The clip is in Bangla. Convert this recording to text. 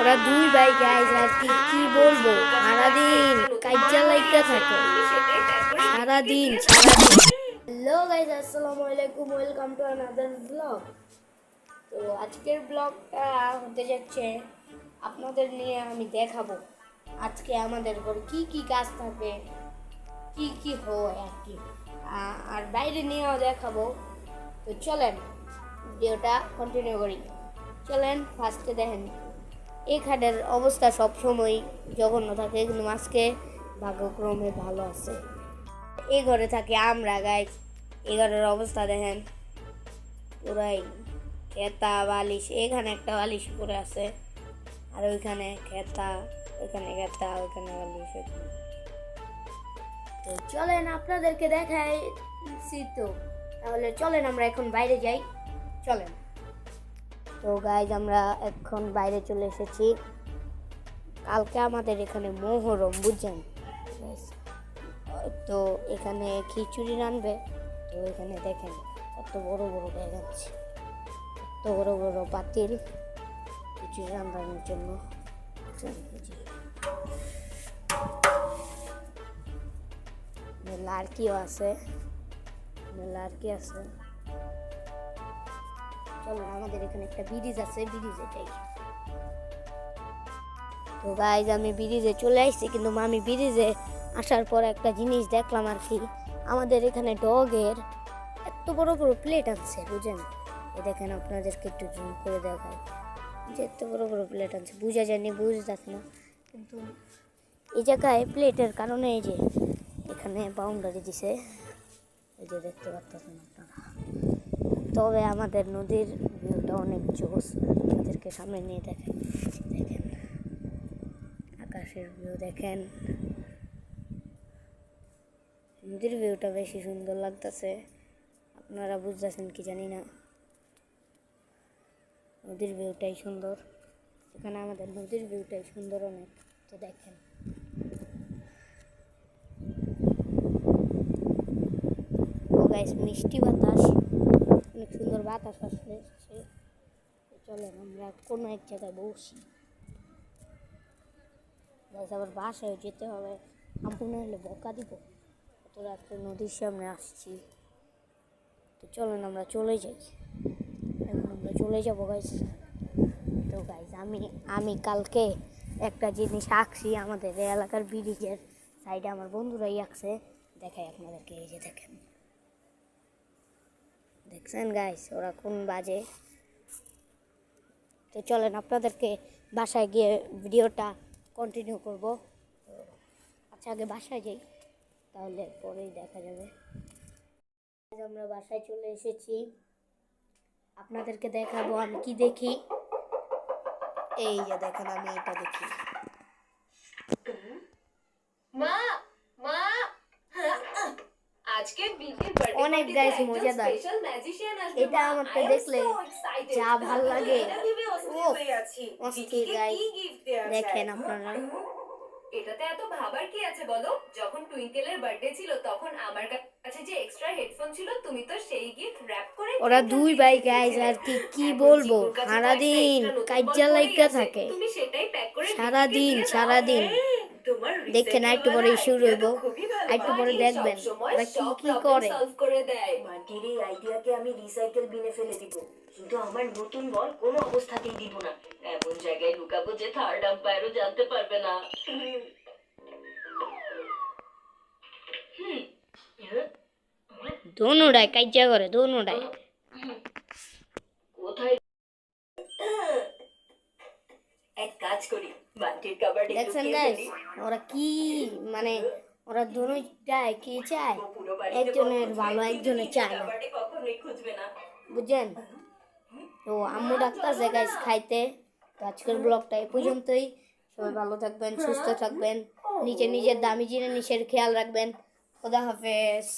ওরা দুই ভাই গাইজ, আর কি বলবো, সারাদিন কাজ্জা লাইগা থাকে, সারাদিন। হ্যালো গাইজ, আসসালামু আলাইকুম, ওয়েলকাম টু আনাদার ব্লগ। তো আজকের ব্লগটা হতে যাচ্ছে আপনাদের নিয়ে আমি দেখাবো আজকে আমাদের ঘরে কি কি কাজ থাকে, কি হয় আর কি, আর বাইরে নিয়েও দেখাবো। তো চলেন ভিডিওটা কন্টিনিউ করি। চলেন ফার্স্টে দেখেন এই খাটের অবস্থা সবসময় জঘন্য থাকে, কিন্তু আজকে ভাগ্যক্রমে ভালো আছে। এই ঘরে থাকি আমরা গাইজ, এই ঘরের অবস্থা দেখেন পুরাই খেতা বালিশ, এখানে একটা বালিশ পরে আছে, আর ওইখানে খেতা, ওইখানে খেতা, ওইখানে বালিশ। তো চলেন আপনাদেরকে দেখাইছি, তো তাহলে চলেন আমরা এখন বাইরে যাই, চলেন। তো গাইজ আমরা এখন বাইরে চলে এসেছি, কালকে আমাদের এখানে মোহরম, বুঝছেন? তো এখানে খিচুড়ি রানবে, তো এখানে দেখেন কত বড় বড় ব্যাগ আছে, কত বড় বড় পাতিল খিচুড়ি রান্নার জন্য। লাড়কিও আছে, লাড়কি আছে। চলেন, আমাদের এখানে একটা ব্রিজ আছে, ব্রিজে যাই। তো গাইজ আমি ব্রিজে চলে আসছি, কিন্তু আমি ব্রিজে আসার পর একটা জিনিস দেখলাম আর কি, আমাদের এখানে ডগের এত বড় বড় প্লেট আছে, বুঝেন? এ দেখেন, আপনাদেরকে একটু জুম করে দেখায় যে এত বড় বড় প্লেট আছে, বুঝা যায়নি, বুঝতেছ না, কিন্তু এই জায়গায় প্লেটের কারণে এই যে এখানে বাউন্ডারি দিছে, এই যে দেখতে পাচ্ছেন আপনারা। তবে আমাদের নদীর ভিউটা অনেক জোস, আমাদেরকে সামনে নিয়ে দেখেন, আকাশের ভিউ দেখেন, নদীর ভিউটা বেশি সুন্দর লাগতেছে, আপনারা বুঝতেছেন কি জানি না, নদীর ভিউটাই সুন্দর, এখানে আমাদের নদীর ভিউটাই সুন্দর অনেক। তো দেখেন ও গাইস, মিষ্টি বাতাস, অনেক সুন্দর বাতাস আসছে। চলেন আমরা কোনো এক জায়গায় বসি, আবার বাসায় যেতে হবে, আম্পু না হলে বকা দিব, তো রাত্রে নদীর সামনে আসছি। তো চলেন আমরা চলে যাই, এখন আমরা চলে যাবো গাইস। তো গাইস আমি কালকে একটা জিনিস আঁকছি, আমাদের এলাকার ব্রিজের সাইডে আমার বন্ধুরাই আঁকছে, দেখাই আপনাদেরকে, এই যে দেখেন, দেখছেন গাইস ওরা কোন বাজে। তো চলেন আপনাদেরকে বাসায় গিয়ে ভিডিওটা কন্টিনিউ করব। আচ্ছা আগে বাসায় যাই, তাহলে পরেই দেখা যাবে। আমরা বাসায় চলে এসেছি, আপনাদেরকে দেখাবো আমি কি দেখি। এই যে দেখেন, আমি এটা দেখি। মা মা আজকে বিকেল বার্থডে অনেক গাইস মজাদার, এটা আমাকে দেখলে যা ভাল লাগে, অস্থির গাইস। দেখেন আপনারা, এটাতে এত ভাবার কি আছে বলো? যখন টুইঙ্কেলের বার্থডে ছিল তখন আমার কাছে যে এক্সট্রা হেডফোন ছিল, তুমি তো সেই গিফট র‍্যাপ করে ওরা দুই ভাই গাইস, আর কি বলবো, সারাদিন কাজ্জা লাইগা থাকে, তুমি সেটাই প্যাক করে সারাদিন। দেখেন একটু পরে শুরু হইব, একটু পরে দেখবেন ওরা কি করে। সলভ করে দেয়। মাটির এই আইডিয়াকে আমি রিসাইকেল বিনে ফেলে দিব, কিন্তু আমার নতুন বল কোনো অবস্থাতেই দিব না, এমন জায়গায় লুকাবো যে থার্ড আম্পায়ারও জানতে পারবে না। দোনোটাই কাজ্জা করে, দোনোটাই। কোথায় এক কাজ করি, বান্টির কাবাডি দেখছেন গাইস ওরা কি, মানে ওরা দোনোটাই কি চায়, একজনের ভালো একজনের চায় না, বুঝছেন? তো আম্মু ডাক্তারছে গাইস খাইতে। তো আজকের ব্লগটা এই পর্যন্তই, সবাই ভালো থাকবেন, সুস্থ থাকবেন, নিজের দামি জিনিসের খেয়াল রাখবেন। খোদা হাফেজ।